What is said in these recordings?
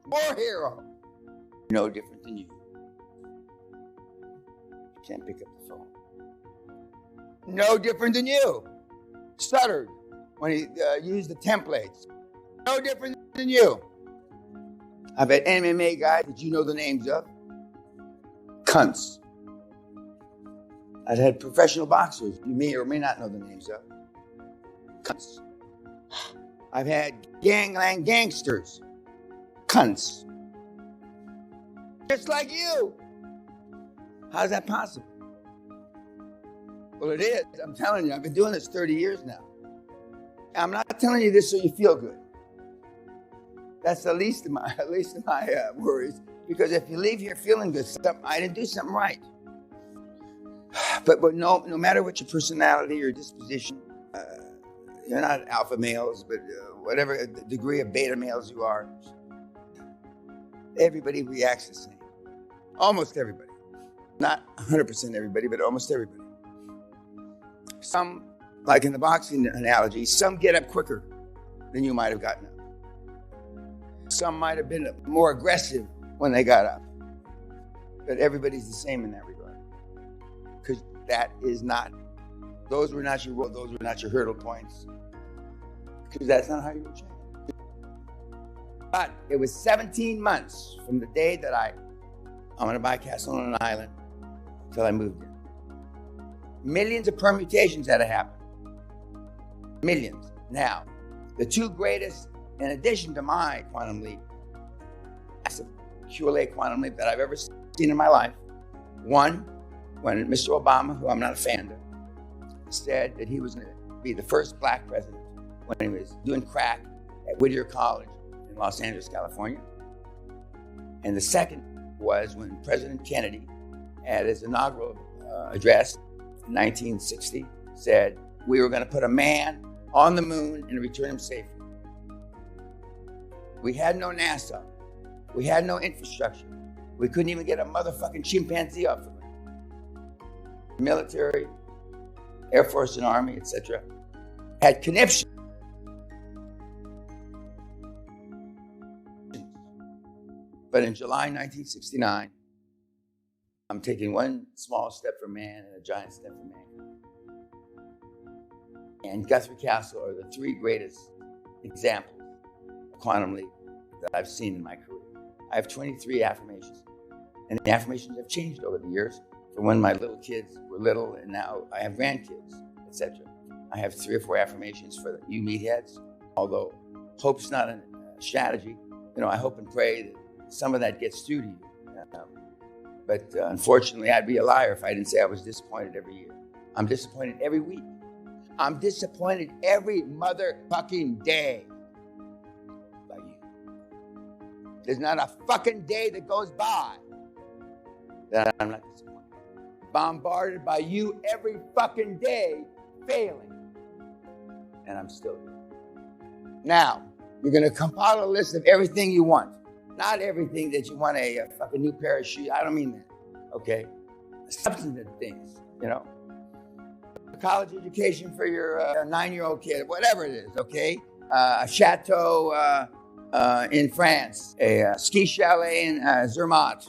war hero. No different than you. You can't pick up the phone. No different than you. Stuttered when he used the templates. No different than you. I've had MMA guys that you know the names of. Cunts. I've had professional boxers you may or may not know the names of. Cunts. I've had gangland gangsters. Cunts. Just like you. How's that possible? Well, it is. I'm telling you, I've been doing this 30 years now. I'm not telling you this so you feel good. That's the least of my worries. Because if you leave here feeling good, I didn't do something right. But no matter what your personality or disposition, you're not alpha males, but whatever degree of beta males you are, everybody reacts the same. Almost everybody. Not 100% everybody, but almost everybody. Some, like in the boxing analogy, some get up quicker than you might have gotten up. Some might have been more aggressive when they got up. But everybody's the same in that regard. Because those were not your hurdle points. Because that's not how you were trained. But it was 17 months from the day that I'm going to buy a castle on an island until I moved in. Millions of permutations had to happen. Millions. Now, the two greatest, in addition to my quantum leap, massive QLA quantum leap that I've ever seen in my life. One, when Mr. Obama, who I'm not a fan of, said that he was going to be the first black president when he was doing crack at Whittier College in Los Angeles, California. And the second was when President Kennedy, at his inaugural address in 1960, said we were going to put a man on the moon and return him safely. We had no NASA. We had no infrastructure. We couldn't even get a motherfucking chimpanzee off the moon. Military, Air Force and Army, etc., had conniption. But in July 1969, I'm taking one small step for man and a giant step for mankind. And Guthrie Castle are the three greatest examples of quantum leap that I've seen in my career. I have 23 affirmations. And the affirmations have changed over the years from when my little kids were little, and now I have grandkids, etc. I have 3 or 4 affirmations for you meatheads. Although hope's not a strategy, I hope and pray that some of that gets through to you. But unfortunately, I'd be a liar if I didn't say I was disappointed every year. I'm disappointed every week. I'm disappointed every motherfucking day by you. There's not a fucking day that goes by that I'm not disappointed. Bombarded by you every fucking day, failing. And I'm still here. Now, you're going to compile a list of everything you want. Not everything that you want a fucking new pair of shoes. I don't mean that, okay? Substantive things, A college education for your 9-year-old kid, whatever it is, okay? A chateau in France, a ski chalet in Zermatt.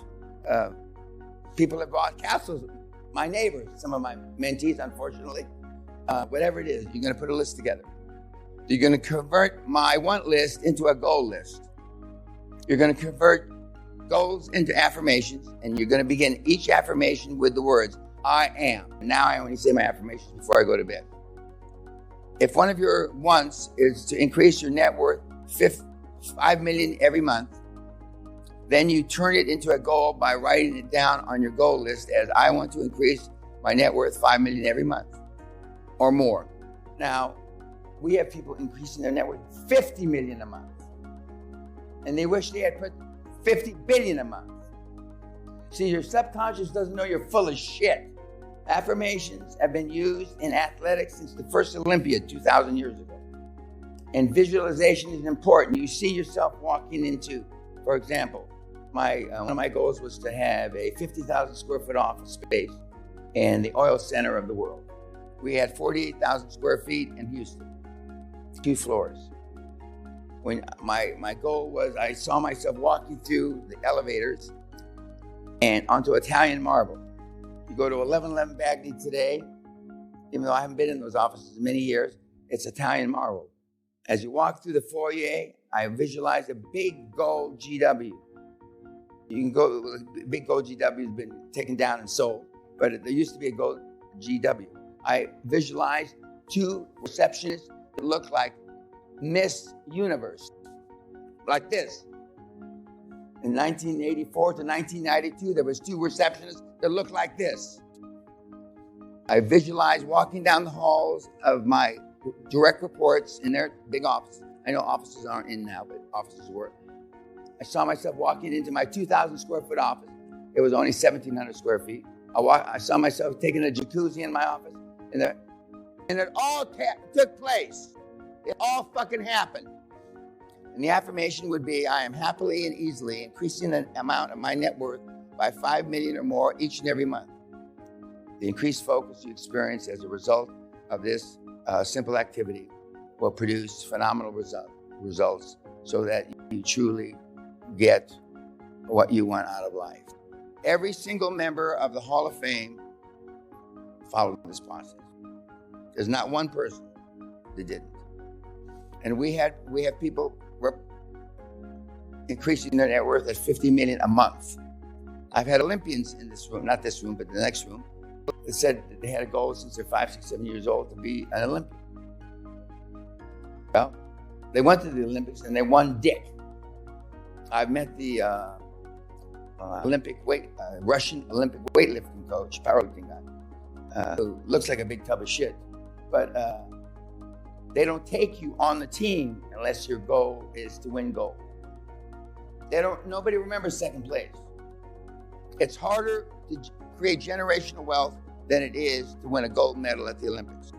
People have bought castles. My neighbors, some of my mentees, unfortunately. Whatever it is, you're going to put a list together. You're going to convert my want list into a goal list. You're going to convert goals into affirmations, and you're going to begin each affirmation with the words, I am. Now I only say my affirmations before I go to bed. If one of your wants is to increase your net worth $5 million every month, then you turn it into a goal by writing it down on your goal list as I want to increase my net worth $5 million every month or more. Now, we have people increasing their net worth $50 million a month. And they wish they had put $50 billion a month. See, your subconscious doesn't know you're full of shit. Affirmations have been used in athletics since the first Olympiad 2,000 years ago. And visualization is important. You see yourself walking into, for example, one of my goals was to have a 50,000 square foot office space in the oil center of the world. We had 48,000 square feet in Houston, 2 floors. when my goal was, I saw myself walking through the elevators and onto Italian marble. You go to 1111 Bagney today, even though I haven't been in those offices in many years, it's Italian marble. As you walk through the foyer, I visualized a big gold GW. You can go, big gold GW has been taken down and sold, but there used to be a gold GW. I visualized two receptionists that looked like Miss Universe, like this. In 1984 to 1992, there was two receptionists that looked like this. I visualized walking down the halls of my direct reports in their big office. I know offices aren't in now, but offices were. I saw myself walking into my 2,000 square foot office. It was only 1,700 square feet. I saw myself taking a jacuzzi in my office, and it all took place. It all fucking happened. And the affirmation would be, I am happily and easily increasing the amount of my net worth by 5 million or more each and every month. The increased focus you experience as a result of this simple activity will produce phenomenal results so that you truly get what you want out of life. Every single member of the Hall of Fame followed this process. There's not one person that didn't. And we have people increasing their net worth at 50 million a month. I've had Olympians in this room, not this room, but the next room, that said that they had a goal since they're 5, 6, 7 years old to be an Olympian. Well, they went to the Olympics and they won dick. I've met the Russian Olympic weightlifting coach, powerlifting guy, who looks like a big tub of shit, but they don't take you on the team unless your goal is to win gold. Nobody remembers second place. It's harder to create generational wealth than it is to win a gold medal at the Olympics.